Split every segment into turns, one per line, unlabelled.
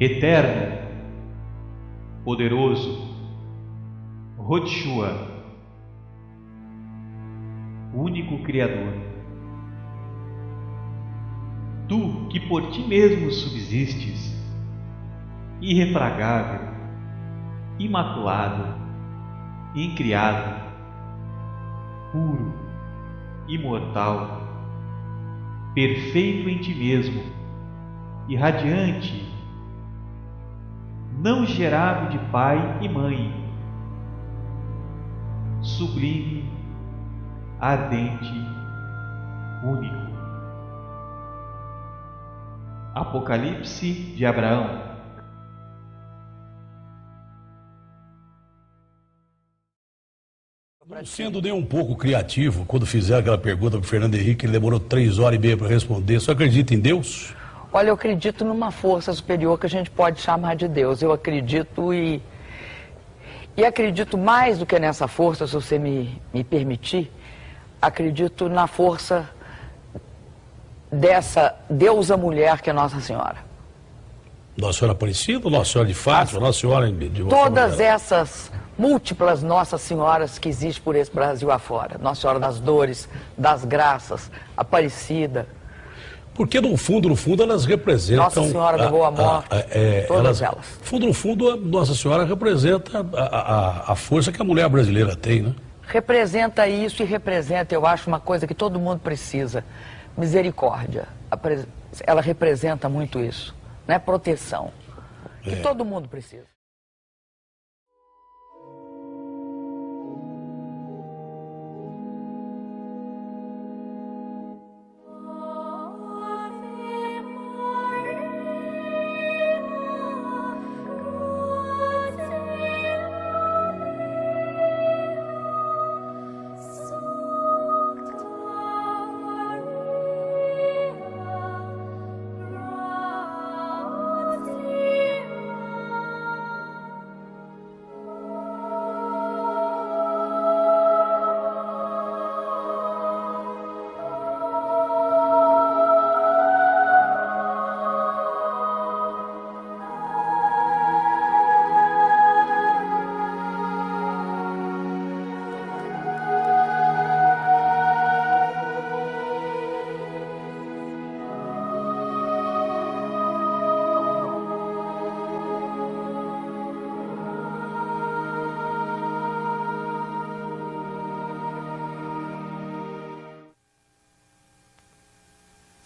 eterno, poderoso, Rotshua, único Criador. Tu que por ti mesmo subsistes, irrefragável, imaculado, incriado, puro, imortal, perfeito em ti mesmo, irradiante, não gerado de pai e mãe, sublime, ardente, único. Apocalipse de Abraão.
Não sendo nem um pouco criativo, quando fizeram aquela pergunta para o Fernando Henrique, ele demorou 3h30 para responder. Você acredita em Deus?
Olha, eu acredito numa força superior que a gente pode chamar de Deus. Eu acredito e acredito mais do que nessa força, se você me permitir, acredito na força dessa deusa mulher que é Nossa Senhora.
Nossa Senhora Aparecida, Nossa Senhora de Fátima, Nossa Senhora de
todas essas múltiplas Nossas Senhoras que existem por esse Brasil afora. Nossa Senhora das Dores, das Graças, Aparecida.
Porque no fundo, elas representam...
Nossa Senhora da Boa Morte, todas elas.
No fundo, a Nossa Senhora representa a força que a mulher brasileira tem, né?
Representa isso e representa, eu acho, uma coisa que todo mundo precisa. Misericórdia. Ela representa muito isso, né? Proteção. Que todo mundo precisa.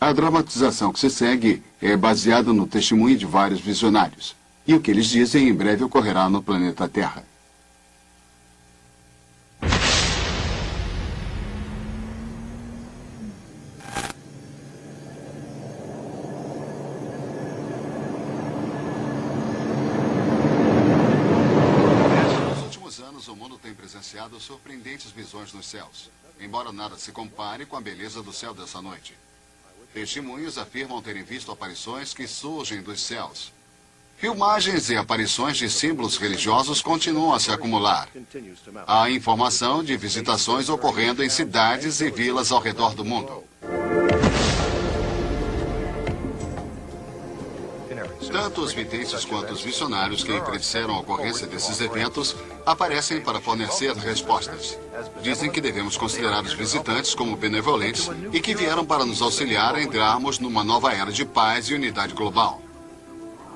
A dramatização que se segue é baseada no testemunho de vários visionários. E o que eles dizem em breve ocorrerá no planeta Terra. Nos últimos anos, o mundo tem presenciado surpreendentes visões nos céus, embora nada se compare com a beleza do céu dessa noite. Testemunhos afirmam terem visto aparições que surgem dos céus. Filmagens e aparições de símbolos religiosos continuam a se acumular. Há informação de visitações ocorrendo em cidades e vilas ao redor do mundo. Tanto os videntes quanto os missionários que predisseram a ocorrência desses eventos aparecem para fornecer respostas. Dizem que devemos considerar os visitantes como benevolentes e que vieram para nos auxiliar a entrarmos numa nova era de paz e unidade global.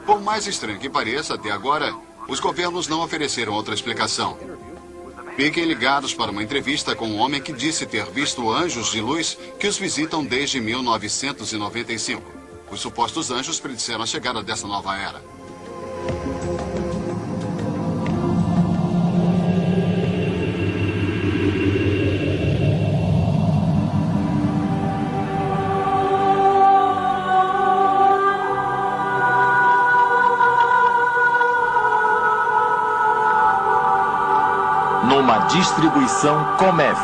Por mais estranho que pareça, até agora, os governos não ofereceram outra explicação. Fiquem ligados para uma entrevista com um homem que disse ter visto anjos de luz que os visitam desde 1995. Os supostos anjos predisseram a chegada dessa nova era.
Numa distribuição Comev.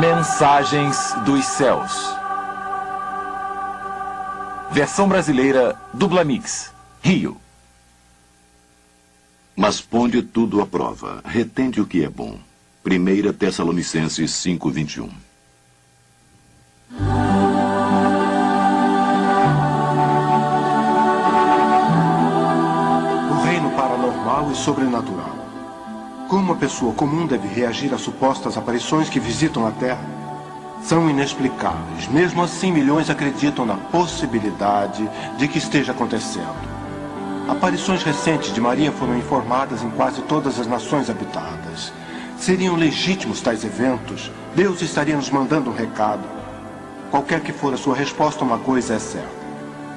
Mensagens dos Céus. Versão brasileira Dublamix, Rio.
Mas ponde tudo à prova, retende o que é bom. 1 Tessalonicenses 5:21.
O reino paranormal e sobrenatural. Como a pessoa comum deve reagir a supostas aparições que visitam a Terra? São inexplicáveis. Mesmo assim, milhões acreditam na possibilidade de que esteja acontecendo. Aparições recentes de Maria foram informadas em quase todas as nações habitadas. Seriam legítimos tais eventos? Deus estaria nos mandando um recado? Qualquer que for a sua resposta, uma coisa é certa.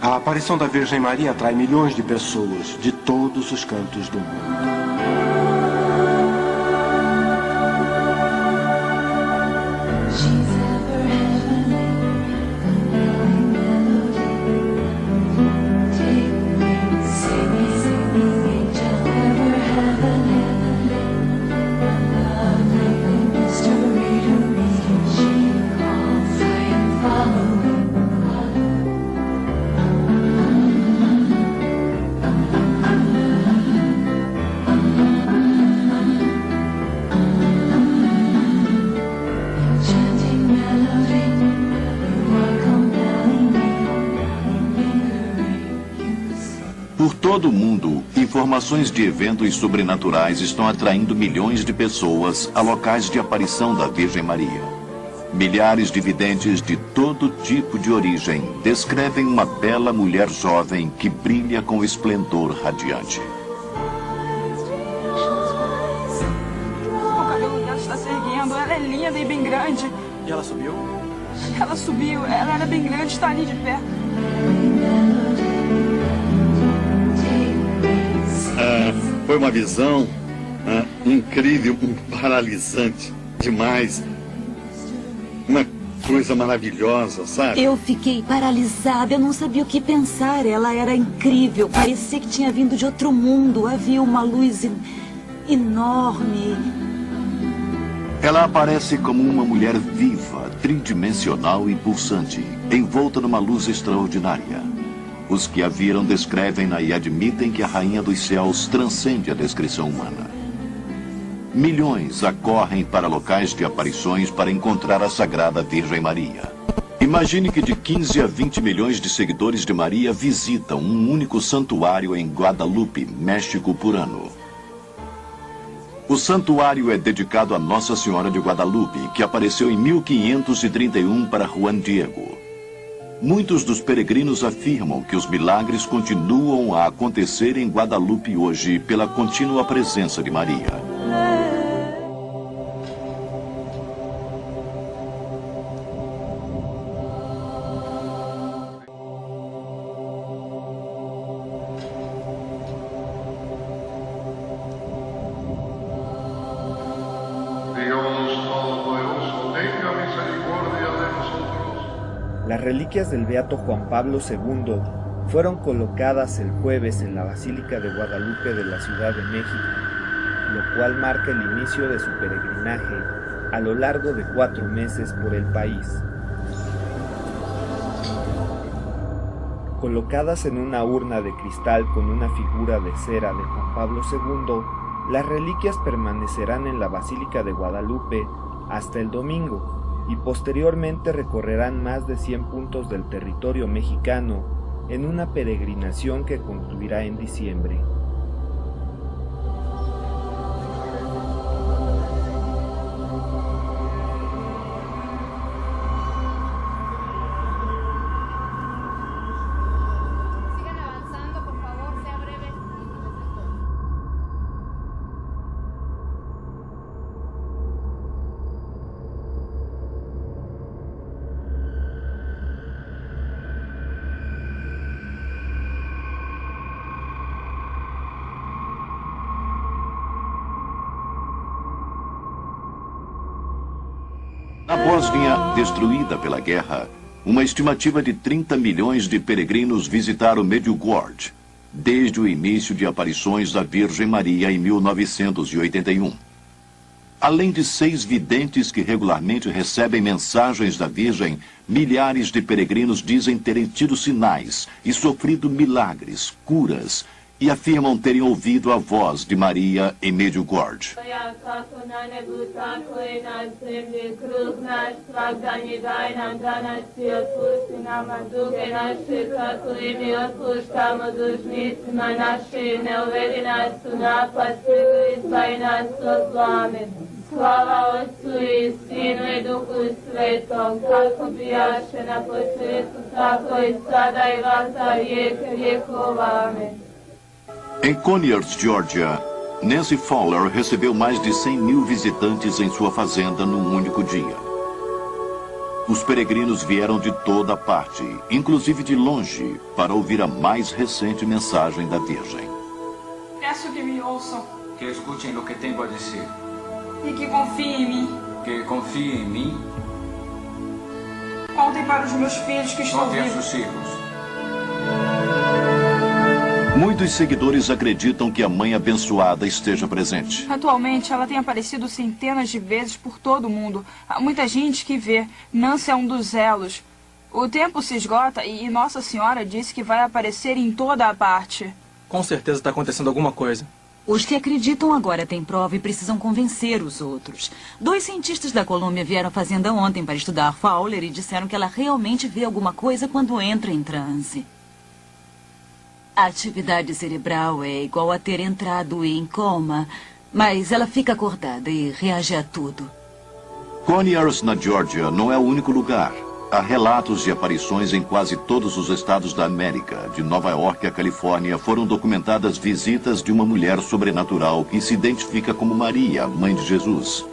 A aparição da Virgem Maria atrai milhões de pessoas de todos os cantos do mundo.
Por todo o mundo, informações de eventos sobrenaturais estão atraindo milhões de pessoas a locais de aparição da Virgem Maria. Milhares de videntes de todo tipo de origem descrevem uma bela mulher jovem que brilha com esplendor radiante.
O cabelo dela está se erguendo, ela é linda e bem grande.
E ela subiu?
Ela subiu, ela era bem grande, está ali de pé.
Foi uma visão incrível, paralisante demais. Uma coisa maravilhosa, sabe?
Eu fiquei paralisada, eu não sabia o que pensar. Ela era incrível, parecia que tinha vindo de outro mundo. Havia uma luz enorme.
Ela aparece como uma mulher viva, tridimensional e pulsante, envolta numa luz extraordinária. Os que a viram descrevem-na e admitem que a Rainha dos Céus transcende a descrição humana. Milhões acorrem para locais de aparições para encontrar a Sagrada Virgem Maria. Imagine que de 15 a 20 milhões de seguidores de Maria visitam um único santuário em Guadalupe, México, por ano. O santuário é dedicado a Nossa Senhora de Guadalupe, que apareceu em 1531 para Juan Diego. Muitos dos peregrinos afirmam que os milagres continuam a acontecer em Guadalupe hoje pela contínua presença de Maria.
Las reliquias del Beato Juan Pablo II fueron colocadas el jueves en la Basílica de Guadalupe de la Ciudad de México, lo cual marca el inicio de su peregrinaje a lo largo de 4 meses por el país. Colocadas en una urna de cristal con una figura de cera de Juan Pablo II, las reliquias permanecerán en la Basílica de Guadalupe hasta el domingo, y posteriormente recorrerán más de 100 puntos del territorio mexicano en una peregrinación que concluirá en diciembre.
Sigan avanzando, por favor, sea breve.
Na Bósnia, destruída pela guerra, uma estimativa de 30 milhões de peregrinos visitaram Medjugorje, desde o início de aparições da Virgem Maria em 1981. Além de 6 videntes que regularmente recebem mensagens da Virgem, milhares de peregrinos dizem terem tido sinais e sofrido milagres, curas e afirmam terem ouvido a voz de Maria em Medjugorje.
Slava Otcu i Sinu i Duhu Svetom, kako bijaše na početku, tako i sada i vata vijeke vjekova. Amen.
Em Conyers, Georgia, Nancy Fowler recebeu mais de 100.000 visitantes em sua fazenda num único dia. Os peregrinos vieram de toda parte, inclusive de longe, para ouvir a mais recente mensagem da Virgem.
Peço que me ouçam.
Que escutem o que tenho a dizer.
E que confiem em mim.
Que confiem em mim.
Contem para os meus filhos que estão
Contem
vivos.
aos seus filhos.
Muitos seguidores acreditam que a Mãe Abençoada esteja presente.
Atualmente, ela tem aparecido centenas de vezes por todo o mundo. Há muita gente que vê. Nancy é um dos elos. O tempo se esgota e Nossa Senhora disse que vai aparecer em toda a parte.
Com certeza está acontecendo alguma coisa.
Os que acreditam agora têm prova e precisam convencer os outros. 2 cientistas da Colômbia vieram à fazenda ontem para estudar Fowler e disseram que ela realmente vê alguma coisa quando entra em transe. A atividade cerebral é igual a ter entrado em coma, mas ela fica acordada e reage a tudo.
Conyers, na Geórgia, não é o único lugar. Há relatos de aparições em quase todos os estados da América. De Nova York à Califórnia, foram documentadas visitas de uma mulher sobrenatural que se identifica como Maria, mãe de Jesus.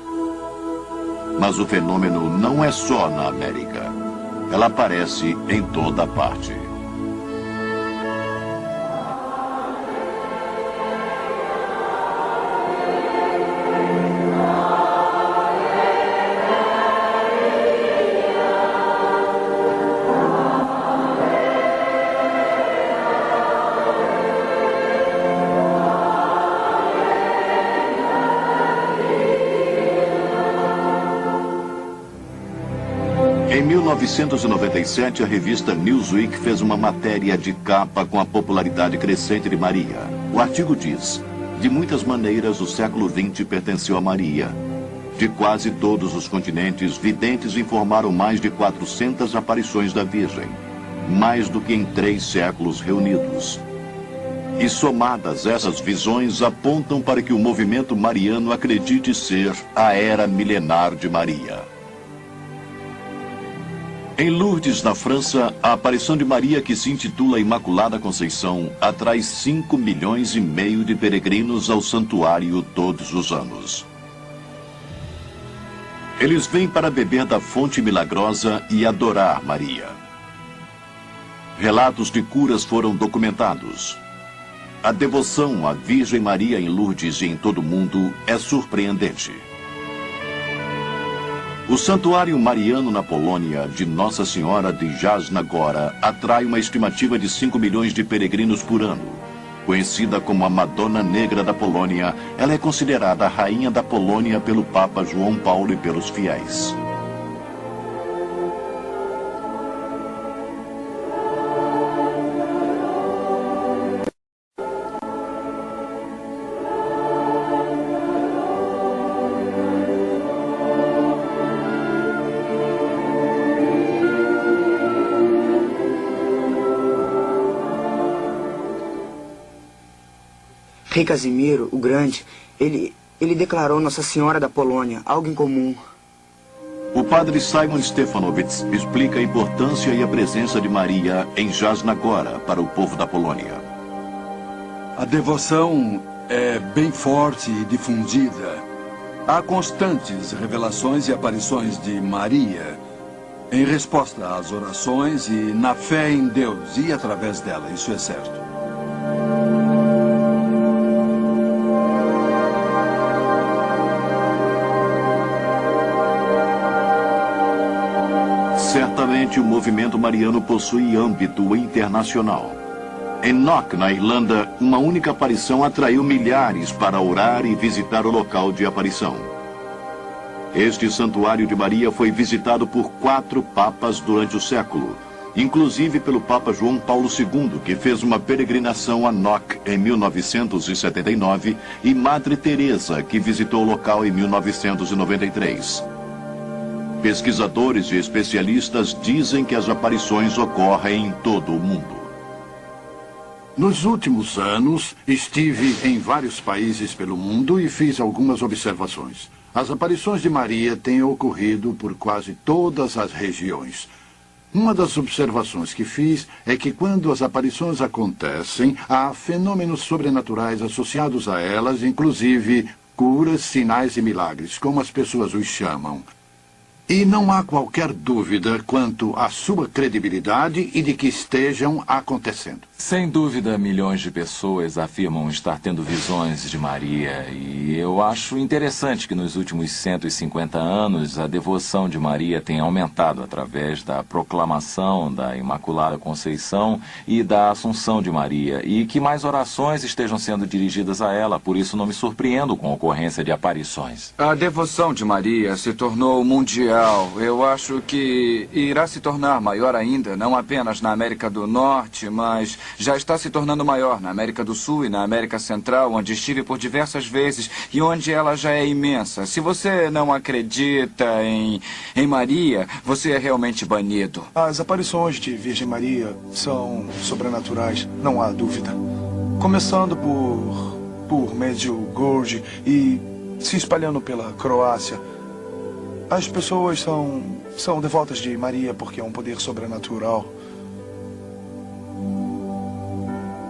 Mas o fenômeno não é só na América. Ela aparece em toda parte. Em 1997, a revista Newsweek fez uma matéria de capa com a popularidade crescente de Maria. O artigo diz: de muitas maneiras, o século XX pertenceu a Maria. De quase todos os continentes, videntes informaram mais de 400 aparições da Virgem, mais do que em 3 séculos reunidos. E somadas, essas visões apontam para que o movimento mariano acredite ser a era milenar de Maria. Em Lourdes, na França, a aparição de Maria, que se intitula Imaculada Conceição, atrai 5,5 milhões de peregrinos ao santuário todos os anos. Eles vêm para beber da fonte milagrosa e adorar Maria. Relatos de curas foram documentados. A devoção à Virgem Maria em Lourdes e em todo o mundo é surpreendente. O Santuário Mariano na Polônia, de Nossa Senhora de Jasna Góra, atrai uma estimativa de 5 milhões de peregrinos por ano. Conhecida como a Madonna Negra da Polônia, ela é considerada a rainha da Polônia pelo Papa João Paulo e pelos fiéis.
Rei Casimiro, o Grande, ele declarou Nossa Senhora da Polônia, algo incomum.
O padre Simon Stefanowicz explica a importância e a presença de Maria em Jasna Góra para o povo da Polônia.
A devoção é bem forte e difundida. Há constantes revelações e aparições de Maria em resposta às orações e na fé em Deus e através dela, isso é certo. Certamente o movimento mariano possui âmbito internacional. Em Knock, na Irlanda, uma única aparição atraiu milhares para orar e visitar o local de aparição. Este santuário de Maria foi visitado por 4 papas durante o século,
inclusive pelo Papa João Paulo II, que fez uma peregrinação a Knock em 1979, e Madre Teresa, que visitou o local em 1993. Pesquisadores e especialistas dizem que as aparições ocorrem em todo o mundo.
Nos últimos anos, estive em vários países pelo mundo e fiz algumas observações. As aparições de Maria têm ocorrido por quase todas as regiões. Uma das observações que fiz é que quando as aparições acontecem, há fenômenos sobrenaturais associados a elas, inclusive curas, sinais e milagres, como as pessoas os chamam. E não há qualquer dúvida quanto à sua credibilidade e de que estejam acontecendo.
Sem dúvida, milhões de pessoas afirmam estar tendo visões de Maria. E eu acho interessante que nos últimos 150 anos a devoção de Maria tenha aumentado através da proclamação da Imaculada Conceição e da Assunção de Maria. E que mais orações estejam sendo dirigidas a ela. Por isso não me surpreendo com a ocorrência de aparições.
A devoção de Maria se tornou mundial. Eu acho que irá se tornar maior ainda, não apenas na América do Norte, mas já está se tornando maior na América do Sul e na América Central, onde estive por diversas vezes e onde ela já é imensa. Se você não acredita em Maria, você é realmente banido.
As aparições de Virgem Maria são sobrenaturais, não há dúvida. Começando por Medjugorje e se espalhando pela Croácia. As pessoas são devotas de Maria porque é um poder sobrenatural.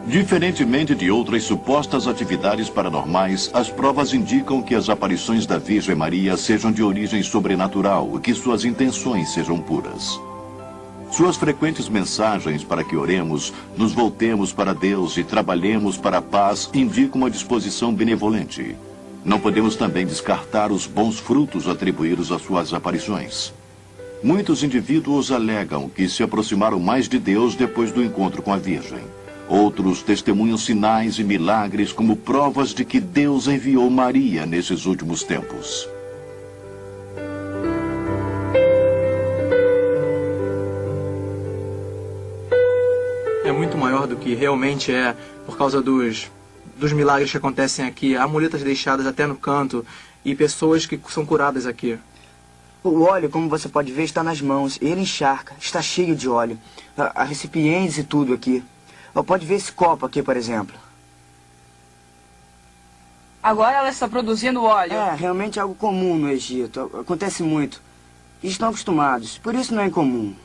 Diferentemente de outras supostas atividades paranormais, as provas indicam que as aparições da Virgem Maria sejam de origem sobrenatural e que suas intenções sejam puras. Suas frequentes mensagens para que oremos, nos voltemos para Deus e trabalhemos para a paz indicam uma disposição benevolente. Não podemos também descartar os bons frutos atribuídos às suas aparições. Muitos indivíduos alegam que se aproximaram mais de Deus depois do encontro com a Virgem. Outros testemunham sinais e milagres como provas de que Deus enviou Maria nesses últimos tempos.
É muito maior do que realmente é, por causa dos milagres que acontecem aqui. Há muletas deixadas até no canto e pessoas que são curadas aqui.
O óleo, como você pode ver, está nas mãos. Ele encharca, está cheio de óleo. Há recipientes e tudo aqui. Pode ver esse copo aqui, por exemplo.
Agora ela está produzindo óleo.
É, realmente é algo comum no Egito. Acontece muito. E estão acostumados. Por isso não é incomum.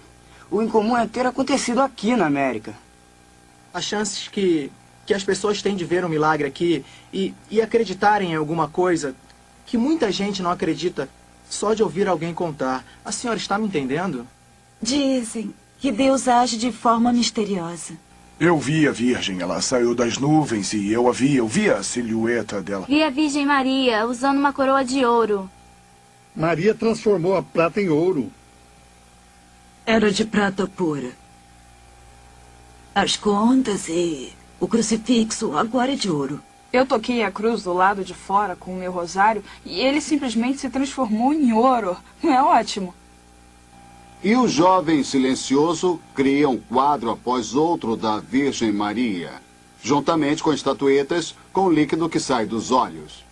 O incomum é ter acontecido aqui na América.
As chances que as pessoas têm de ver um milagre aqui e acreditarem em alguma coisa que muita gente não acredita só de ouvir alguém contar. A senhora está me entendendo?
Dizem que Deus age de forma misteriosa.
Eu vi a Virgem, ela saiu das nuvens e eu vi a silhueta dela.
Vi a Virgem Maria usando uma coroa de ouro.
Maria transformou a prata em ouro.
Era de prata pura. As contas e o crucifixo agora é de ouro.
Eu toquei a cruz do lado de fora com o meu rosário e ele simplesmente se transformou em ouro. Não é ótimo?
E o jovem silencioso cria um quadro após outro da Virgem Maria, juntamente com estatuetas com líquido que sai dos olhos.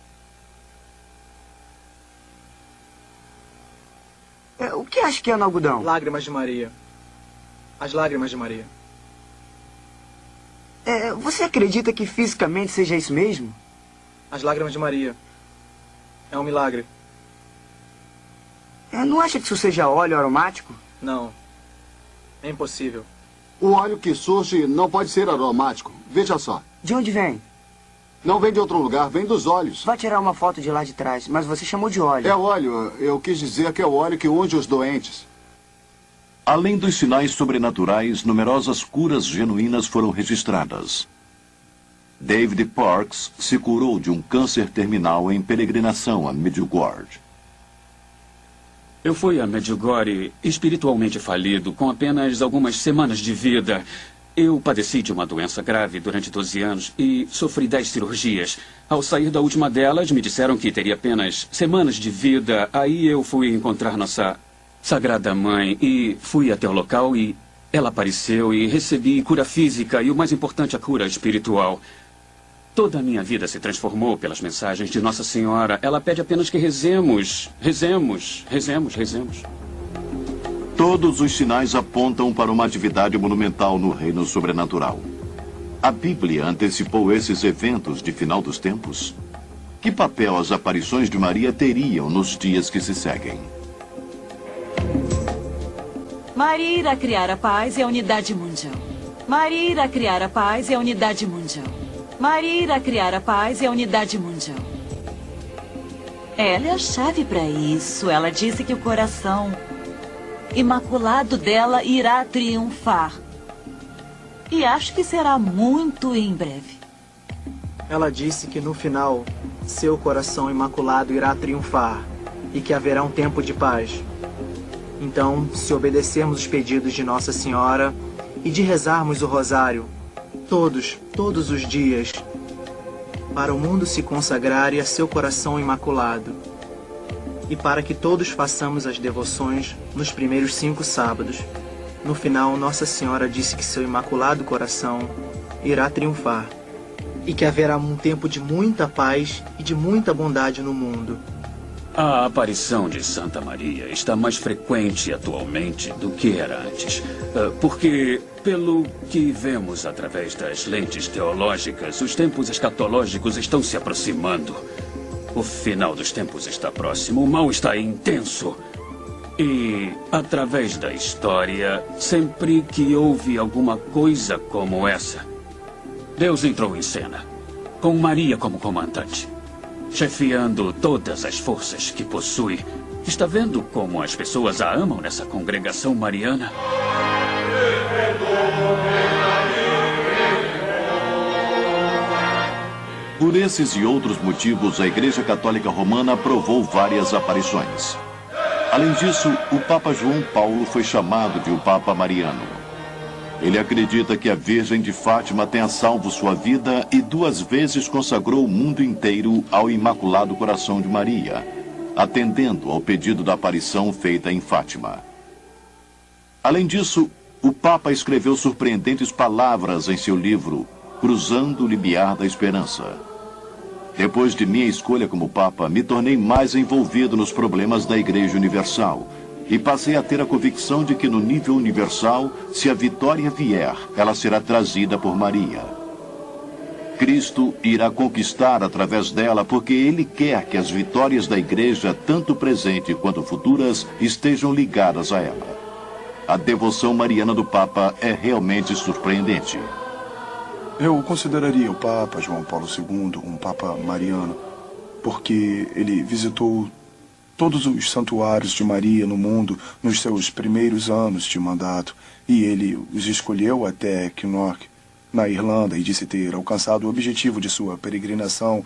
O que acha que é no algodão?
Lágrimas de Maria. As lágrimas de Maria.
Você acredita que fisicamente seja isso mesmo?
As lágrimas de Maria. É um milagre.
Não acha que isso seja óleo aromático?
Não. É impossível.
O óleo que surge não pode ser aromático. Veja só.
De onde vem?
Não vem de outro lugar, vem dos olhos.
Vai tirar uma foto de lá de trás, mas você chamou de óleo.
É óleo. Eu quis dizer que é o óleo que unge os doentes.
Além dos sinais sobrenaturais, numerosas curas genuínas foram registradas. David Parks se curou de um câncer terminal em peregrinação a Medjugorje.
Eu fui a Medjugorje espiritualmente falido, com apenas algumas semanas de vida. Eu padeci de uma doença grave durante 12 anos e sofri 10 cirurgias. Ao sair da última delas, me disseram que teria apenas semanas de vida. Aí eu fui encontrar nossa Sagrada Mãe e fui até o local e ela apareceu e recebi cura física e, o mais importante, a cura espiritual. Toda a minha vida se transformou pelas mensagens de Nossa Senhora. Ela pede apenas que rezemos, rezemos, rezemos, rezemos.
Todos os sinais apontam para uma atividade monumental no reino sobrenatural. A Bíblia antecipou esses eventos de final dos tempos? Que papel as aparições de Maria teriam nos dias que se seguem?
Maria irá criar a paz e a unidade mundial. Maria irá criar a paz e a unidade mundial. Maria irá criar a paz e a unidade mundial. Ela é a chave para isso. Ela disse que o coração imaculado dela irá triunfar. E acho que será muito em breve.
Ela disse que no final, seu coração imaculado irá triunfar e que haverá um tempo de paz. Então, se obedecermos os pedidos de Nossa Senhora e de rezarmos o rosário, todos os dias, para o mundo se consagrar e a seu coração imaculado, e para que todos façamos as devoções nos primeiros 5 sábados, no final Nossa Senhora disse que seu imaculado coração irá triunfar e que haverá um tempo de muita paz e de muita bondade no mundo.
A aparição de Santa Maria está mais frequente atualmente do que era antes. Porque, pelo que vemos através das lentes teológicas, os tempos escatológicos estão se aproximando. O final dos tempos está próximo, o mal está intenso. E, através da história, sempre que houve alguma coisa como essa, Deus entrou em cena, com Maria como comandante, chefiando todas as forças que possui. Está vendo como as pessoas a amam nessa congregação mariana?
Por esses e outros motivos, a Igreja Católica Romana aprovou várias aparições. Além disso, o Papa João Paulo foi chamado de o Papa Mariano. Ele acredita que a Virgem de Fátima tenha salvo sua vida e 2 vezes consagrou o mundo inteiro ao Imaculado Coração de Maria, atendendo ao pedido da aparição feita em Fátima. Além disso, o Papa escreveu surpreendentes palavras em seu livro Cruzando o Limiar da Esperança. Depois de minha escolha como Papa, me tornei mais envolvido nos problemas da Igreja Universal e passei a ter a convicção de que no nível universal, se a vitória vier, ela será trazida por Maria. Cristo irá conquistar através dela porque Ele quer que as vitórias da Igreja, tanto presente quanto futuras, estejam ligadas a ela. A devoção mariana do Papa é realmente surpreendente.
Eu consideraria o Papa João Paulo II um Papa mariano, porque ele visitou todos os santuários de Maria no mundo nos seus primeiros anos de mandato, e ele os escolheu até Kinnock, na Irlanda, e disse ter alcançado o objetivo de sua peregrinação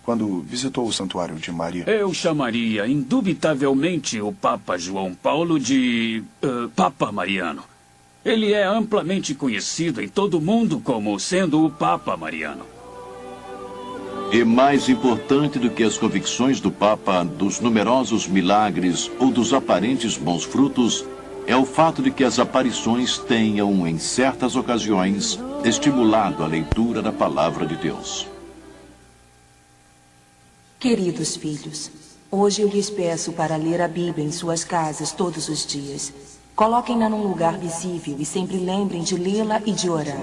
quando visitou o santuário de Maria.
Eu chamaria indubitavelmente o Papa João Paulo de Papa Mariano. Ele é amplamente conhecido em todo o mundo como sendo o Papa Mariano.
E mais importante do que as convicções do Papa, dos numerosos milagres ou dos aparentes bons frutos, é o fato de que as aparições tenham, em certas ocasiões, estimulado a leitura da Palavra de Deus.
Queridos filhos, hoje eu lhes peço para ler a Bíblia em suas casas todos os dias. Coloquem-na num lugar visível e sempre lembrem de lê-la e de orar.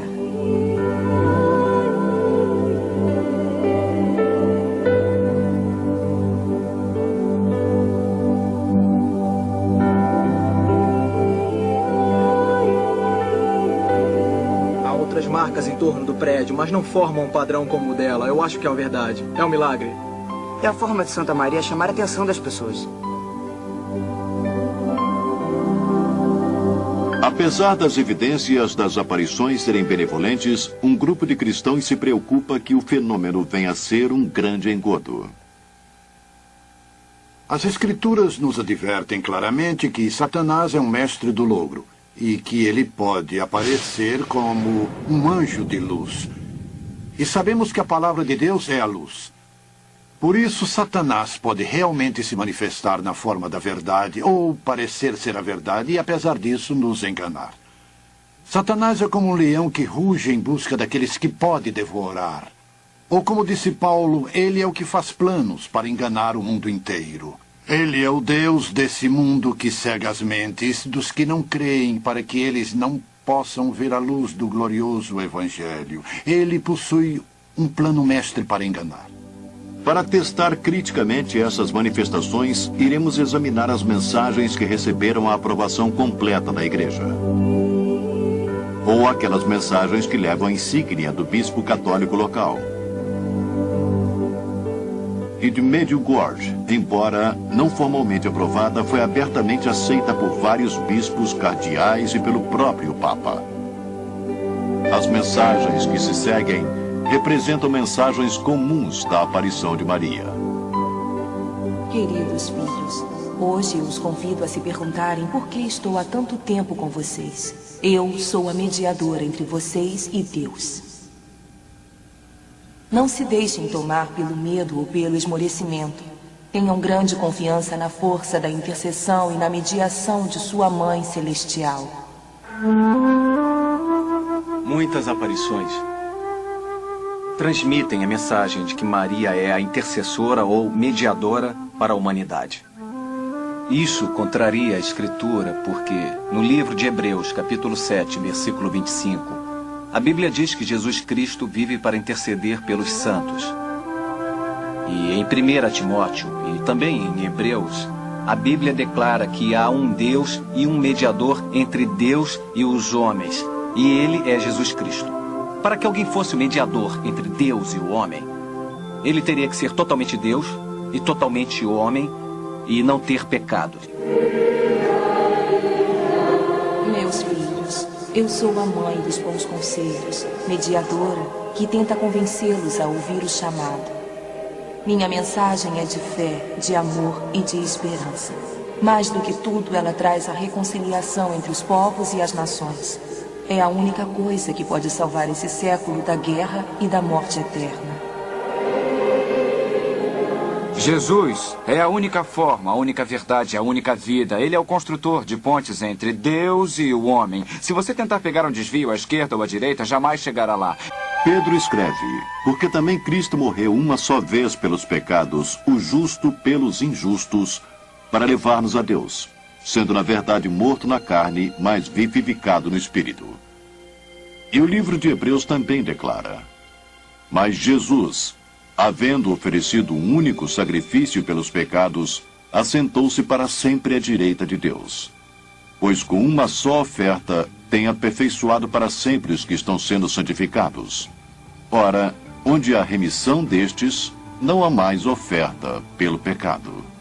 Há outras marcas em torno do prédio, mas não formam um padrão como o dela. Eu acho que é a verdade. É um milagre.
É a forma de Santa Maria chamar a atenção das pessoas.
Apesar das evidências das aparições serem benevolentes, um grupo de cristãos se preocupa que o fenômeno venha a ser um grande engodo.
As Escrituras nos advertem claramente que Satanás é um mestre do logro e que ele pode aparecer como um anjo de luz. E sabemos que a palavra de Deus é a luz. Por isso, Satanás pode realmente se manifestar na forma da verdade ou parecer ser a verdade e, apesar disso, nos enganar. Satanás é como um leão que ruge em busca daqueles que pode devorar. Ou como disse Paulo, ele é o que faz planos para enganar o mundo inteiro. Ele é o Deus desse mundo que cega as mentes dos que não creem para que eles não possam ver a luz do glorioso Evangelho. Ele possui um plano mestre para enganar.
Para testar criticamente essas manifestações, iremos examinar as mensagens que receberam a aprovação completa da Igreja. Ou aquelas mensagens que levam a insígnia do bispo católico local. E de Medjugorje, embora não formalmente aprovada, foi abertamente aceita por vários bispos, cardeais e pelo próprio Papa. As mensagens que se seguem representam mensagens comuns da aparição de Maria.
Queridos filhos, hoje eu os convido a se perguntarem por que estou há tanto tempo com vocês. Eu sou a mediadora entre vocês e Deus. Não se deixem tomar pelo medo ou pelo esmorecimento. Tenham grande confiança na força da intercessão e na mediação de sua Mãe Celestial.
Muitas aparições transmitem a mensagem de que Maria é a intercessora ou mediadora para a humanidade. Isso contraria a Escritura porque, no livro de Hebreus, capítulo 7, versículo 25, a Bíblia diz que Jesus Cristo vive para interceder pelos santos. E em 1 Timóteo e também em Hebreus, a Bíblia declara que há um Deus e um mediador entre Deus e os homens, e ele é Jesus Cristo. Para que alguém fosse o mediador entre Deus e o homem, ele teria que ser totalmente Deus e totalmente homem e não ter pecado.
Meus filhos, eu sou a mãe dos bons conselhos, mediadora que tenta convencê-los a ouvir o chamado. Minha mensagem é de fé, de amor e de esperança. Mais do que tudo, ela traz a reconciliação entre os povos e as nações. É a única coisa que pode salvar esse século da guerra e da morte eterna.
Jesus é a única forma, a única verdade, a única vida. Ele é o construtor de pontes entre Deus e o homem. Se você tentar pegar um desvio à esquerda ou à direita, jamais chegará lá.
Pedro escreve, porque também Cristo morreu uma só vez pelos pecados, o justo pelos injustos, para levar-nos a Deus, sendo na verdade morto na carne, mas vivificado no Espírito. E o livro de Hebreus também declara, mas Jesus, havendo oferecido um único sacrifício pelos pecados, assentou-se para sempre à direita de Deus. Pois com uma só oferta tem aperfeiçoado para sempre os que estão sendo santificados. Ora, onde há remissão destes, não há mais oferta pelo pecado.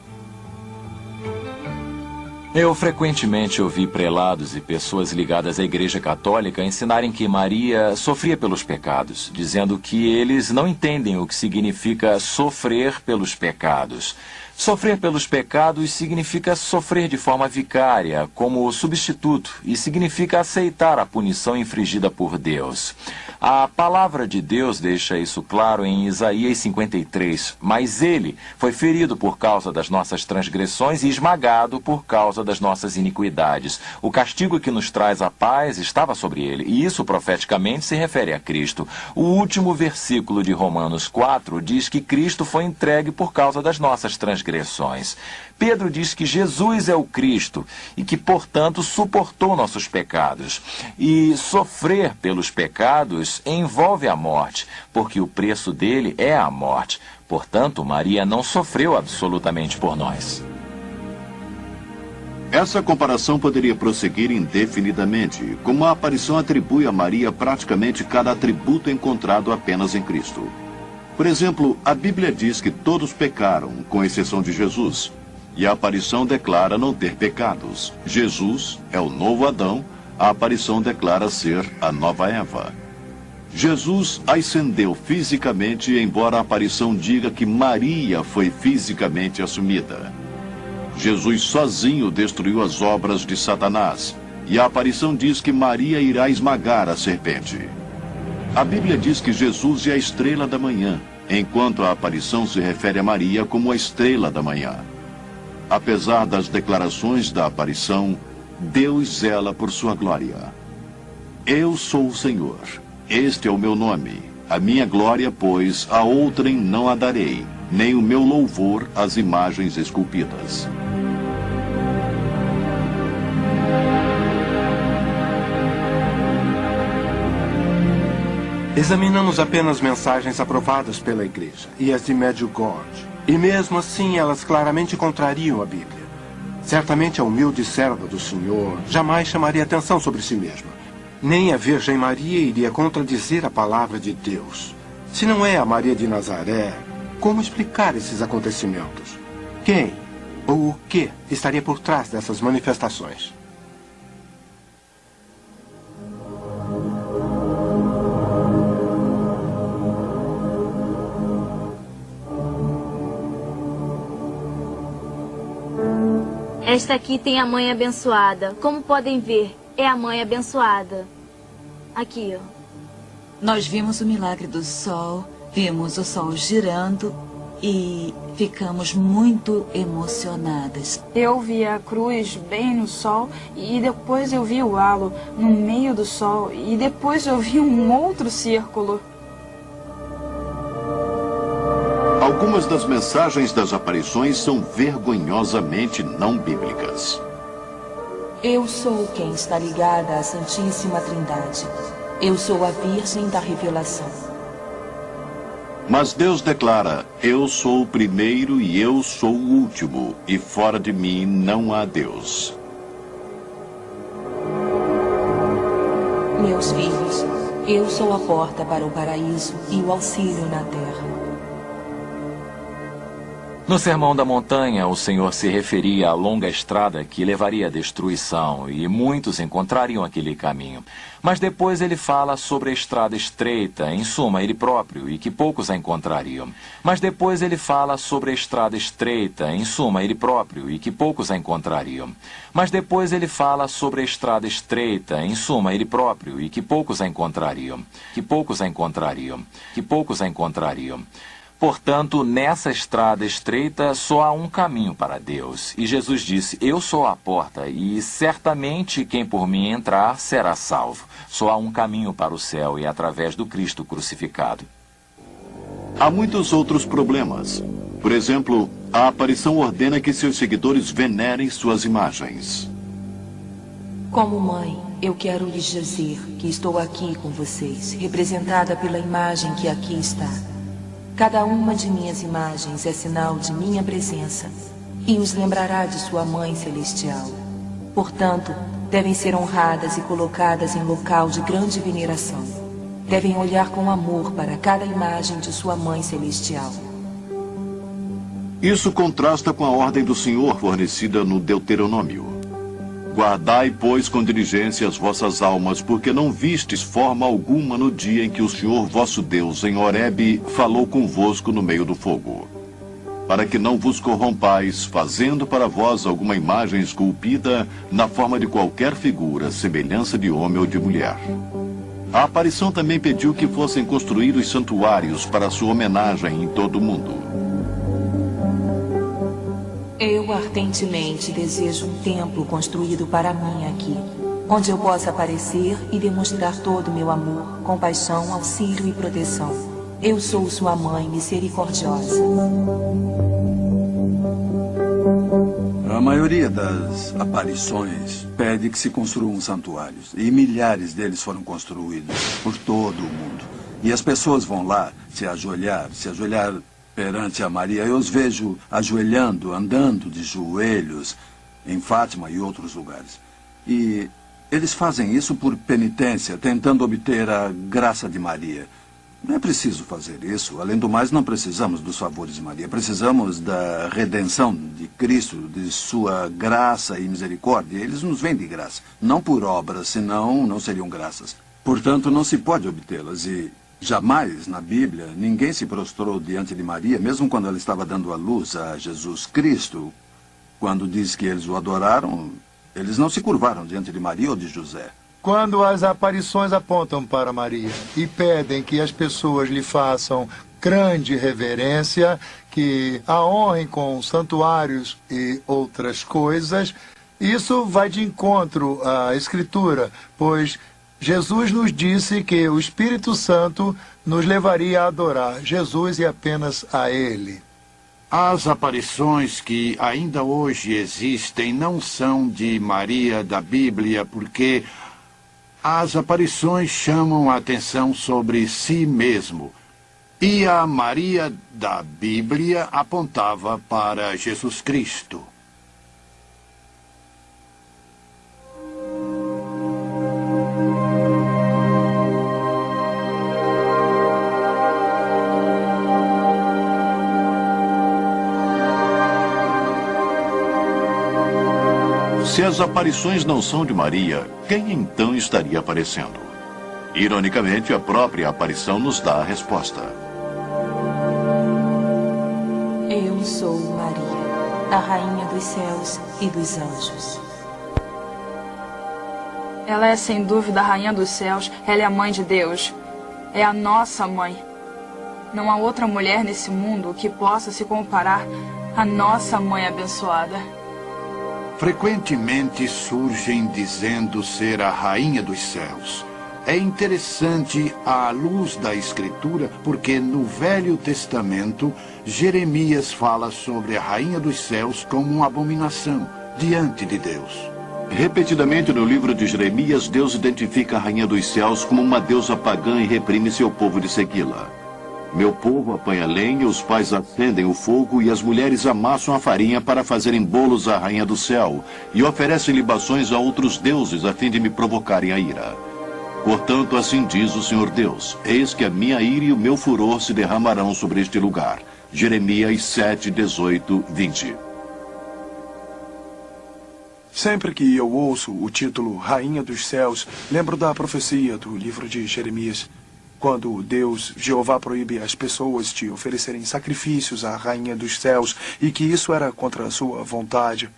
Eu frequentemente ouvi prelados e pessoas ligadas à Igreja Católica ensinarem que Maria sofria pelos pecados, dizendo que eles não entendem o que significa sofrer pelos pecados. Sofrer pelos pecados significa sofrer de forma vicária, como substituto, e significa aceitar a punição infligida por Deus. A palavra de Deus deixa isso claro em Isaías 53, mas ele foi ferido por causa das nossas transgressões e esmagado por causa das nossas iniquidades. O castigo que nos traz a paz estava sobre ele, e isso profeticamente se refere a Cristo. O último versículo de Romanos 4 diz que Cristo foi entregue por causa das nossas transgressões. Pedro diz que Jesus é o Cristo e que, portanto, suportou nossos pecados. E sofrer pelos pecados envolve a morte, porque o preço dele é a morte. Portanto, Maria não sofreu absolutamente por nós.
Essa comparação poderia prosseguir indefinidamente, como a aparição atribui a Maria praticamente cada atributo encontrado apenas em Cristo. Por exemplo, a Bíblia diz que todos pecaram, com exceção de Jesus, e a aparição declara não ter pecados. Jesus é o novo Adão, a aparição declara ser a nova Eva. Jesus ascendeu fisicamente, embora a aparição diga que Maria foi fisicamente assumida. Jesus sozinho destruiu as obras de Satanás, e a aparição diz que Maria irá esmagar a serpente. A Bíblia diz que Jesus é a estrela da manhã, enquanto a aparição se refere a Maria como a estrela da manhã. Apesar das declarações da aparição, Deus zela por sua glória. Eu sou o Senhor. Este é o meu nome. A minha glória, pois, a outrem não a darei, nem o meu louvor às imagens esculpidas.
Examinamos apenas mensagens aprovadas pela Igreja e as de Medjugorje. E mesmo assim, elas claramente contrariam a Bíblia. Certamente a humilde serva do Senhor jamais chamaria atenção sobre si mesma. Nem a Virgem Maria iria contradizer a palavra de Deus. Se não é a Maria de Nazaré, como explicar esses acontecimentos? Quem ou o que estaria por trás dessas manifestações?
Esta aqui tem a mãe abençoada. Como podem ver, é a mãe abençoada. Aqui, ó.
Nós vimos o milagre do sol, vimos o sol girando e ficamos muito emocionadas.
Eu vi a cruz bem no sol e depois eu vi o halo no meio do sol e depois eu vi um outro círculo.
Algumas das mensagens das aparições são vergonhosamente não bíblicas.
Eu sou quem está ligada à Santíssima Trindade. Eu sou a Virgem da Revelação.
Mas Deus declara, eu sou o primeiro e eu sou o último, e fora de mim não há Deus.
Meus filhos, eu sou a porta para o paraíso e o auxílio na terra.
No Sermão da Montanha, o Senhor se referia à longa estrada que levaria à destruição, e muitos encontrariam aquele caminho. Mas depois ele fala sobre a estrada estreita, em suma, ele próprio, e que poucos a encontrariam. Mas depois ele fala sobre a estrada estreita, em suma, ele próprio, e que poucos a encontrariam. Mas depois ele fala sobre a estrada estreita, em suma, ele próprio, e que poucos a encontrariam. Que poucos a encontrariam. Que poucos a encontrariam. Portanto, nessa estrada estreita só há um caminho para Deus. E Jesus disse, eu sou a porta, e certamente quem por mim entrar será salvo. Só há um caminho para o céu, e é através do Cristo crucificado.
Há muitos outros problemas. Por exemplo, a aparição ordena que seus seguidores venerem suas imagens.
Como mãe, eu quero lhes dizer que estou aqui com vocês, representada pela imagem que aqui está. Cada uma de minhas imagens é sinal de minha presença e os lembrará de sua Mãe Celestial. Portanto, devem ser honradas e colocadas em local de grande veneração. Devem olhar com amor para cada imagem de sua Mãe Celestial.
Isso contrasta com a ordem do Senhor fornecida no Deuteronômio. Guardai, pois, com diligência as vossas almas, porque não vistes forma alguma no dia em que o Senhor vosso Deus, em Horebe, falou convosco no meio do fogo. Para que não vos corrompais, fazendo para vós alguma imagem esculpida na forma de qualquer figura, semelhança de homem ou de mulher. A aparição também pediu que fossem construídos santuários para sua homenagem em todo o mundo.
Eu ardentemente desejo um templo construído para mim aqui, onde eu possa aparecer e demonstrar todo o meu amor, compaixão, auxílio e proteção. Eu sou sua mãe misericordiosa.
A maioria das aparições pede que se construam santuários, e milhares deles foram construídos por todo o mundo. E as pessoas vão lá se ajoelhar perante a Maria. Eu os vejo ajoelhando, andando de joelhos em Fátima e outros lugares. E eles fazem isso por penitência, tentando obter a graça de Maria. Não é preciso fazer isso. Além do mais, não precisamos dos favores de Maria. Precisamos da redenção de Cristo, de sua graça e misericórdia. Eles nos vêm de graça, não por obras, senão não seriam graças. Portanto, não se pode obtê-las. E jamais, na Bíblia, ninguém se prostrou diante de Maria, mesmo quando ela estava dando à luz a Jesus Cristo. Quando diz que eles o adoraram, eles não se curvaram diante de Maria ou de José.
Quando as aparições apontam para Maria e pedem que as pessoas lhe façam grande reverência, que a honrem com santuários e outras coisas, isso vai de encontro à Escritura, pois Jesus nos disse que o Espírito Santo nos levaria a adorar Jesus e apenas a Ele.
As aparições que ainda hoje existem não são de Maria da Bíblia, porque as aparições chamam a atenção sobre si mesmo. E a Maria da Bíblia apontava para Jesus Cristo.
Se as aparições não são de Maria, quem então estaria aparecendo? Ironicamente, a própria aparição nos dá a resposta.
Eu sou Maria, a rainha dos céus e dos anjos.
Ela é sem dúvida a rainha dos céus, ela é a mãe de Deus. É a nossa mãe. Não há outra mulher nesse mundo que possa se comparar à nossa mãe abençoada.
Frequentemente surgem dizendo ser a rainha dos céus. É interessante à luz da Escritura, porque no Velho Testamento, Jeremias fala sobre a rainha dos céus como uma abominação diante de Deus.
Repetidamente no livro de Jeremias, Deus identifica a rainha dos céus como uma deusa pagã e reprime seu povo de segui-la. Meu povo apanha lenha, os pais acendem o fogo e as mulheres amassam a farinha para fazerem bolos à rainha do céu e oferecem libações a outros deuses a fim de me provocarem a ira. Portanto, assim diz o Senhor Deus, eis que a minha ira e o meu furor se derramarão sobre este lugar. Jeremias 7, 18, 20.
Sempre que eu ouço o título Rainha dos Céus, lembro da profecia do livro de Jeremias. Quando Deus, Jeová, proíbe as pessoas de oferecerem sacrifícios à Rainha dos Céus e que isso era contra a sua vontade.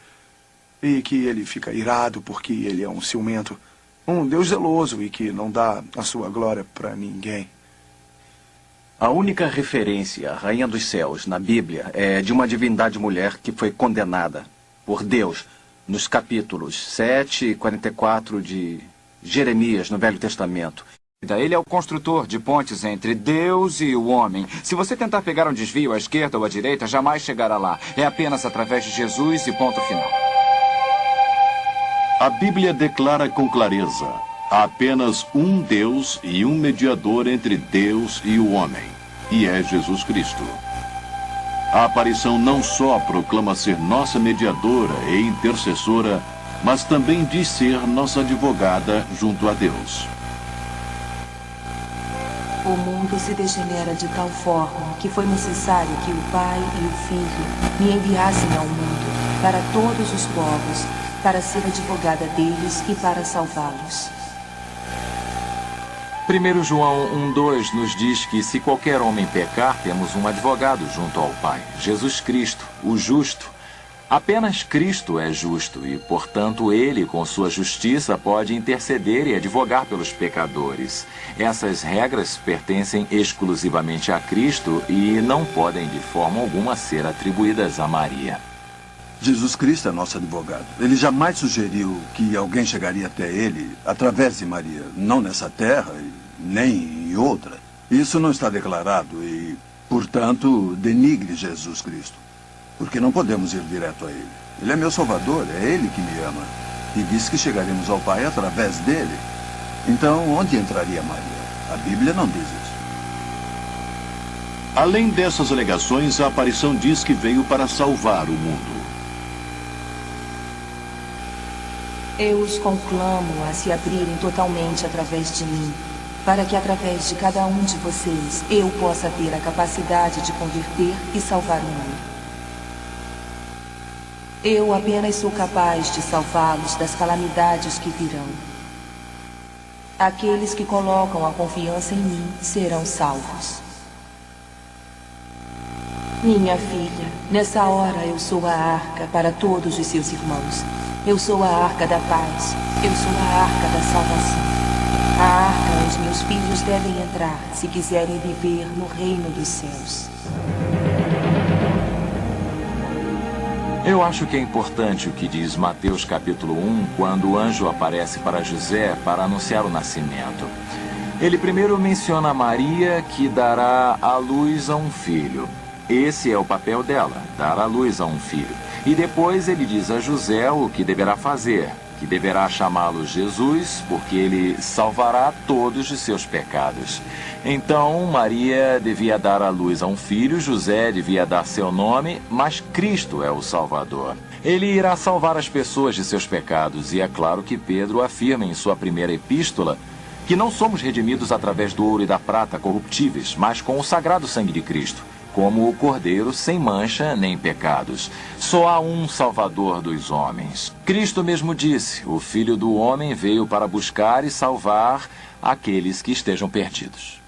E que ele fica irado porque ele é um ciumento. Um Deus zeloso e que não dá a sua glória para ninguém.
A única referência à Rainha dos Céus na Bíblia é de uma divindade mulher que foi condenada por Deus nos capítulos 7 e 44 de Jeremias, no Velho Testamento.
Ele é o construtor de pontes entre Deus e o homem. Se você tentar pegar um desvio à esquerda ou à direita, jamais chegará lá. É apenas através de Jesus e ponto final.
A Bíblia declara com clareza: há apenas um Deus e um mediador entre Deus e o homem, e é Jesus Cristo. A aparição não só proclama ser nossa mediadora e intercessora, mas também diz ser nossa advogada junto a Deus.
O mundo se degenera de tal forma que foi necessário que o Pai e o Filho me enviassem ao mundo, para todos os povos, para ser advogada deles e para salvá-los.
1 João 1,2 nos diz que se qualquer homem pecar, temos um advogado junto ao Pai, Jesus Cristo, o justo. Apenas Cristo é justo e, portanto, Ele, com sua justiça, pode interceder e advogar pelos pecadores. Essas regras pertencem exclusivamente a Cristo e não podem, de forma alguma, ser atribuídas a Maria.
Jesus Cristo é nosso advogado. Ele jamais sugeriu que alguém chegaria até ele através de Maria, não nessa terra e nem em outra. Isso não está declarado e, portanto, denigre Jesus Cristo. Porque não podemos ir direto a ele. Ele é meu Salvador, é ele que me ama. E disse que chegaremos ao Pai através dele. Então, onde entraria Maria? A Bíblia não diz isso.
Além dessas alegações, a aparição diz que veio para salvar o mundo.
Eu os conclamo a se abrirem totalmente através de mim, para que através de cada um de vocês eu possa ter a capacidade de converter e salvar o mundo. Eu apenas sou capaz de salvá-los das calamidades que virão. Aqueles que colocam a confiança em mim serão salvos. Minha filha, nessa hora eu sou a arca para todos os seus irmãos. Eu sou a arca da paz. Eu sou a arca da salvação. A arca onde meus filhos devem entrar se quiserem viver no reino dos céus.
Eu acho que é importante o que diz Mateus capítulo 1, quando o anjo aparece para José para anunciar o nascimento. Ele primeiro menciona Maria, que dará à luz a um filho. Esse é o papel dela, dar à luz a um filho. E depois ele diz a José o que deverá fazer, que deverá chamá-lo Jesus, porque ele salvará todos de seus pecados. Então, Maria devia dar à luz a um filho, José devia dar seu nome, mas Cristo é o Salvador. Ele irá salvar as pessoas de seus pecados, e é claro que Pedro afirma em sua primeira epístola que não somos redimidos através do ouro e da prata corruptíveis, mas com o sagrado sangue de Cristo, como o Cordeiro sem mancha nem pecados. Só há um Salvador dos homens. Cristo mesmo disse: o Filho do Homem veio para buscar e salvar aqueles que estejam perdidos.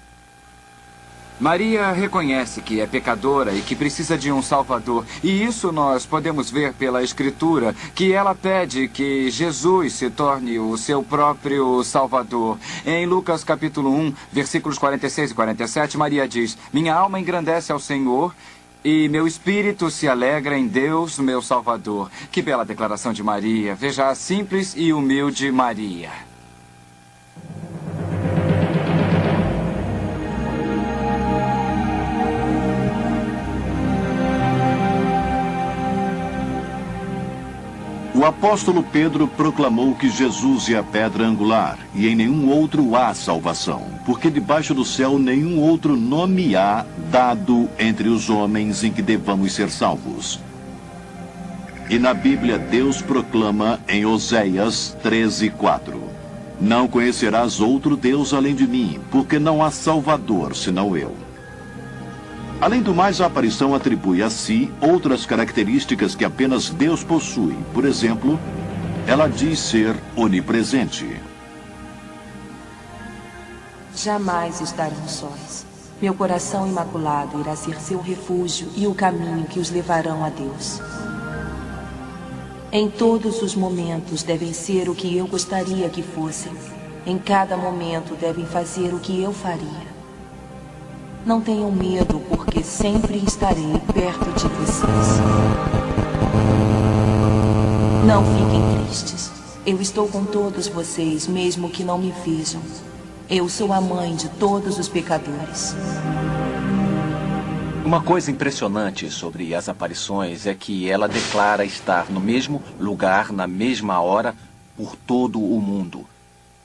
Maria reconhece que é pecadora e que precisa de um Salvador. E isso nós podemos ver pela Escritura, que ela pede que Jesus se torne o seu próprio Salvador. Em Lucas capítulo 1, versículos 46 e 47, Maria diz: minha alma engrandece ao Senhor e meu espírito se alegra em Deus, meu Salvador. Que bela declaração de Maria. Veja a simples e humilde Maria.
O apóstolo Pedro proclamou que Jesus é a pedra angular, e em nenhum outro há salvação, porque debaixo do céu nenhum outro nome há dado entre os homens em que devamos ser salvos. E na Bíblia Deus proclama em Oséias 13:4: não conhecerás outro Deus além de mim, porque não há Salvador senão eu. Além do mais, a aparição atribui a si outras características que apenas Deus possui. Por exemplo, ela diz ser onipresente.
Jamais estarão sós. Meu coração imaculado irá ser seu refúgio e o caminho que os levarão a Deus. Em todos os momentos devem ser o que eu gostaria que fossem. Em cada momento devem fazer o que eu faria. Não tenham medo, porque sempre estarei perto de vocês. Não fiquem tristes. Eu estou com todos vocês, mesmo que não me vejam. Eu sou a mãe de todos os pecadores.
Uma coisa impressionante sobre as aparições é que ela declara estar no mesmo lugar, na mesma hora, por todo o mundo.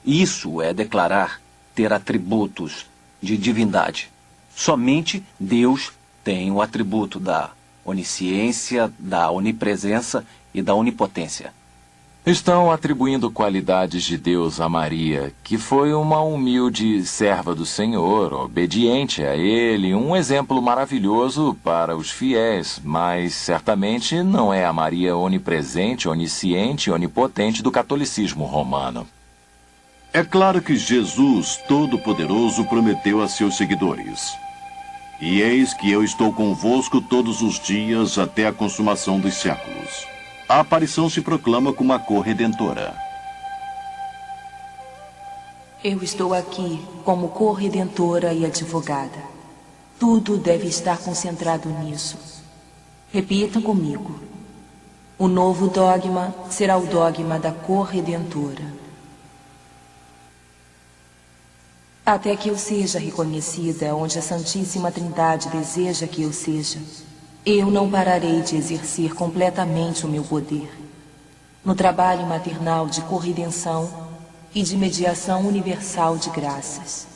Isso é declarar ter atributos de divindade. Somente Deus tem o atributo da onisciência, da onipresença e da onipotência.
Estão atribuindo qualidades de Deus a Maria, que foi uma humilde serva do Senhor, obediente a Ele, um exemplo maravilhoso para os fiéis, mas certamente não é a Maria onipresente, onisciente e onipotente do catolicismo romano.
É claro que Jesus, Todo-Poderoso, prometeu a seus seguidores: e eis que eu estou convosco todos os dias até a consumação dos séculos. A aparição se proclama como a corredentora.
Eu estou aqui como corredentora e advogada. Tudo deve estar concentrado nisso. Repita comigo. O novo dogma será o dogma da corredentora. Até que eu seja reconhecida onde a Santíssima Trindade deseja que eu seja, eu não pararei de exercer completamente o meu poder. No trabalho maternal de corredenção e de mediação universal de graças.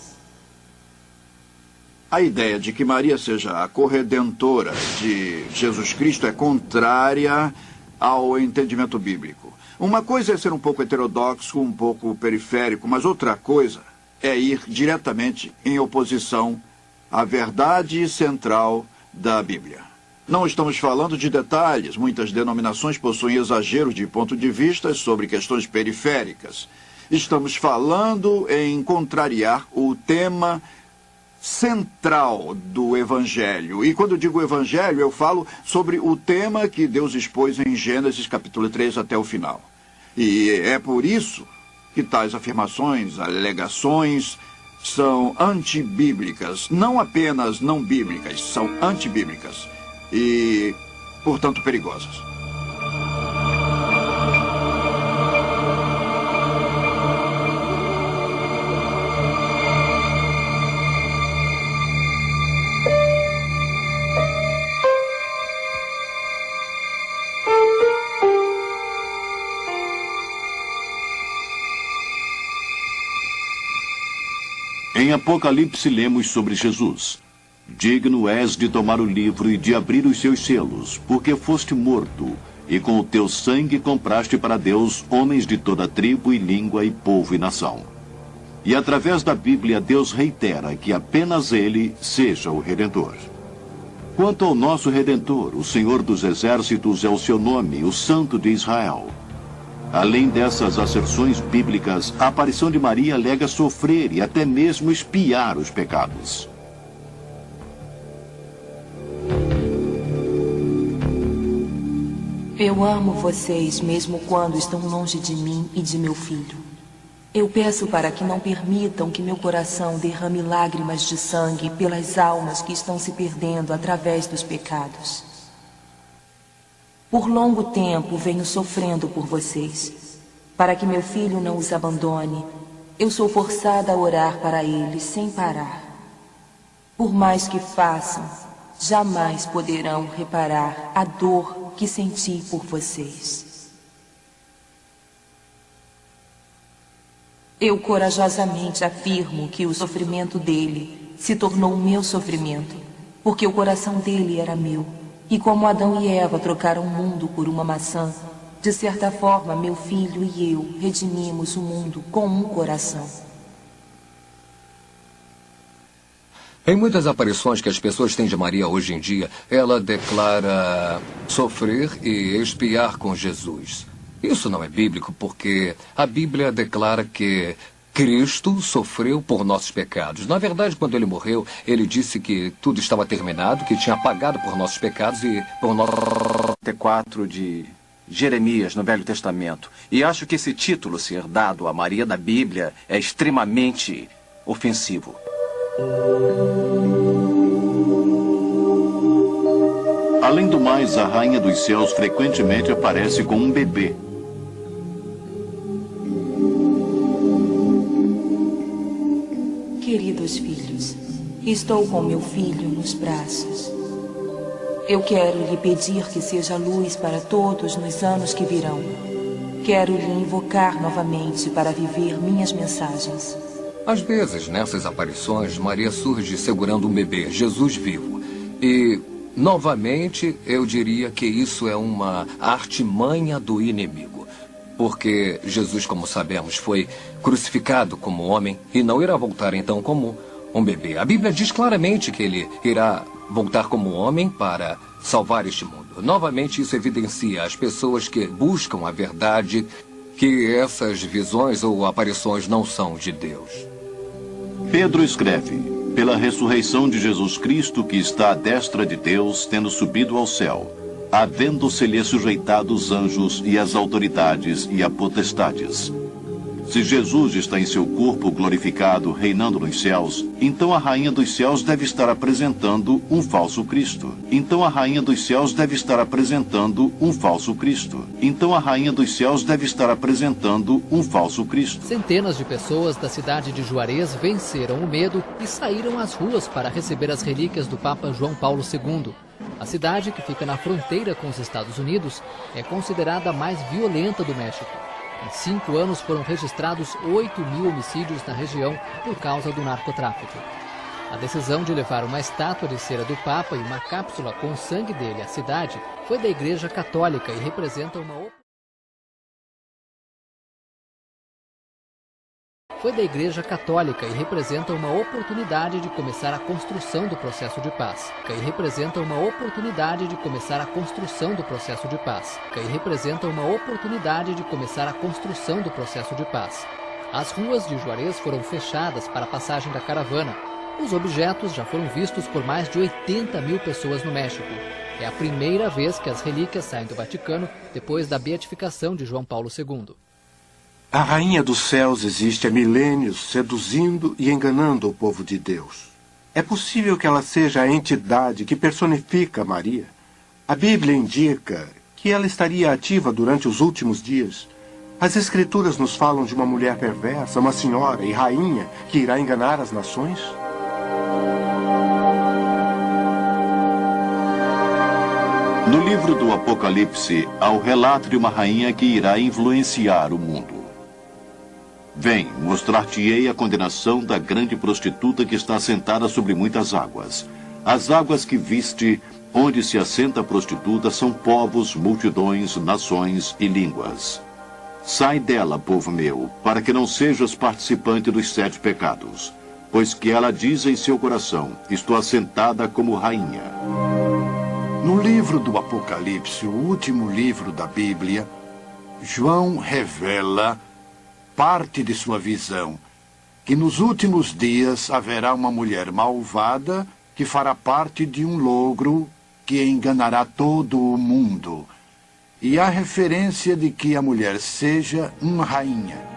A ideia de que Maria seja a corredentora de Jesus Cristo é contrária ao entendimento bíblico. Uma coisa é ser um pouco heterodoxo, um pouco periférico, mas outra coisa é ir diretamente em oposição à verdade central da Bíblia. Não estamos falando de detalhes. Muitas denominações possuem exagero de ponto de vista sobre questões periféricas. Estamos falando em contrariar o tema central do Evangelho. E quando eu digo Evangelho, eu falo sobre o tema que Deus expôs em Gênesis capítulo 3 até o final. E é por isso que tais afirmações, alegações, são antibíblicas. Não apenas não bíblicas, são antibíblicas e, portanto, perigosas.
Em Apocalipse lemos sobre Jesus. Digno és de tomar o livro e de abrir os seus selos, porque foste morto, e com o teu sangue compraste para Deus homens de toda tribo e língua e povo e nação. E através da Bíblia Deus reitera que apenas Ele seja o Redentor. Quanto ao nosso Redentor, o Senhor dos Exércitos é o seu nome, o Santo de Israel. Além dessas asserções bíblicas, a aparição de Maria alega sofrer e até mesmo expiar os pecados.
Eu amo vocês mesmo quando estão longe de mim e de meu filho. Eu peço para que não permitam que meu coração derrame lágrimas de sangue pelas almas que estão se perdendo através dos pecados. Por longo tempo venho sofrendo por vocês. Para que meu filho não os abandone, eu sou forçada a orar para ele sem parar. Por mais que façam, jamais poderão reparar a dor que senti por vocês. Eu corajosamente afirmo que o sofrimento dele se tornou o meu sofrimento, porque o coração dele era meu. E como Adão e Eva trocaram o mundo por uma maçã, de certa forma meu filho e eu redimimos o mundo com um coração.
Em muitas aparições que as pessoas têm de Maria hoje em dia, ela declara sofrer e expiar com Jesus. Isso não é bíblico porque a Bíblia declara que Cristo sofreu por nossos pecados. Na verdade, quando ele morreu, ele disse que tudo estava terminado, que tinha pagado por nossos pecados e por nossos...
4 de Jeremias, no Velho Testamento. E acho que esse título ser dado a Maria da Bíblia é extremamente ofensivo.
Além do mais, a Rainha dos Céus frequentemente aparece com um bebê.
Queridos filhos, estou com meu filho nos braços. Eu quero lhe pedir que seja luz para todos nos anos que virão. Quero lhe invocar novamente para viver minhas mensagens.
Às vezes, nessas aparições, Maria surge segurando um bebê, Jesus vivo. E, novamente, eu diria que isso é uma artimanha do inimigo. Porque Jesus, como sabemos, foi crucificado como homem e não irá voltar então como um bebê. A Bíblia diz claramente que ele irá voltar como homem para salvar este mundo. Novamente, isso evidencia as pessoas que buscam a verdade que essas visões ou aparições não são de Deus.
Pedro escreve: pela ressurreição de Jesus Cristo, que está à destra de Deus, tendo subido ao céu, havendo-se-lhe sujeitado os anjos e as autoridades e a potestades. Se Jesus está em seu corpo glorificado, reinando nos céus, então a Rainha dos Céus deve estar apresentando um falso Cristo. Então a Rainha dos Céus deve estar apresentando um falso Cristo. Então a Rainha dos Céus deve estar apresentando um falso Cristo.
Centenas de pessoas da cidade de Juarez venceram o medo e saíram às ruas para receber as relíquias do Papa João Paulo II. A cidade, que fica na fronteira com os Estados Unidos, é considerada a mais violenta do México. Em 5 anos foram registrados 8.000 homicídios na região por causa do narcotráfico. A decisão de levar uma estátua de cera do Papa e uma cápsula com o sangue dele à cidade foi da Igreja Católica e representa uma oportunidade de começar a construção do processo de paz. As ruas de Juarez foram fechadas para a passagem da caravana. Os objetos já foram vistos por mais de 80.000 pessoas no México. É a primeira vez que as relíquias saem do Vaticano depois da beatificação de João Paulo II.
A Rainha dos Céus existe há milênios, seduzindo e enganando o povo de Deus. É possível que ela seja a entidade que personifica Maria. A Bíblia indica que ela estaria ativa durante os últimos dias. As Escrituras nos falam de uma mulher perversa, uma senhora e rainha que irá enganar as nações.
No livro do Apocalipse, há o relato de uma rainha que irá influenciar o mundo. Vem, mostrar-te-ei a condenação da grande prostituta que está assentada sobre muitas águas. As águas que viste, onde se assenta a prostituta, são povos, multidões, nações e línguas. Sai dela, povo meu, para que não sejas participante dos 7 pecados. Pois que ela diz em seu coração, estou assentada como rainha.
No livro do Apocalipse, o último livro da Bíblia, João revela parte de sua visão, que nos últimos dias haverá uma mulher malvada que fará parte de um logro que enganará todo o mundo. E há referência de que a mulher seja uma rainha.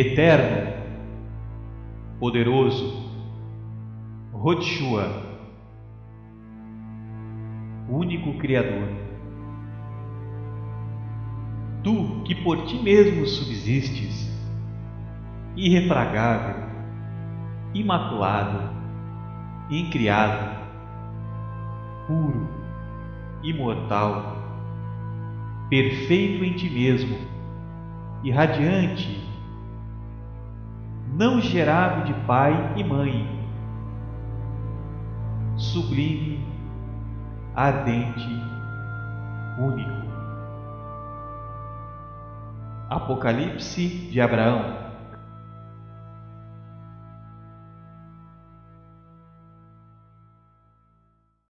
eterno, poderoso, Rotshua, único Criador. Tu que por ti mesmo subsistes, irrefragável, imaculado, incriado, puro, imortal, perfeito em ti mesmo, irradiante, não gerado de pai e mãe, sublime, ardente, único. Apocalipse de Abraão.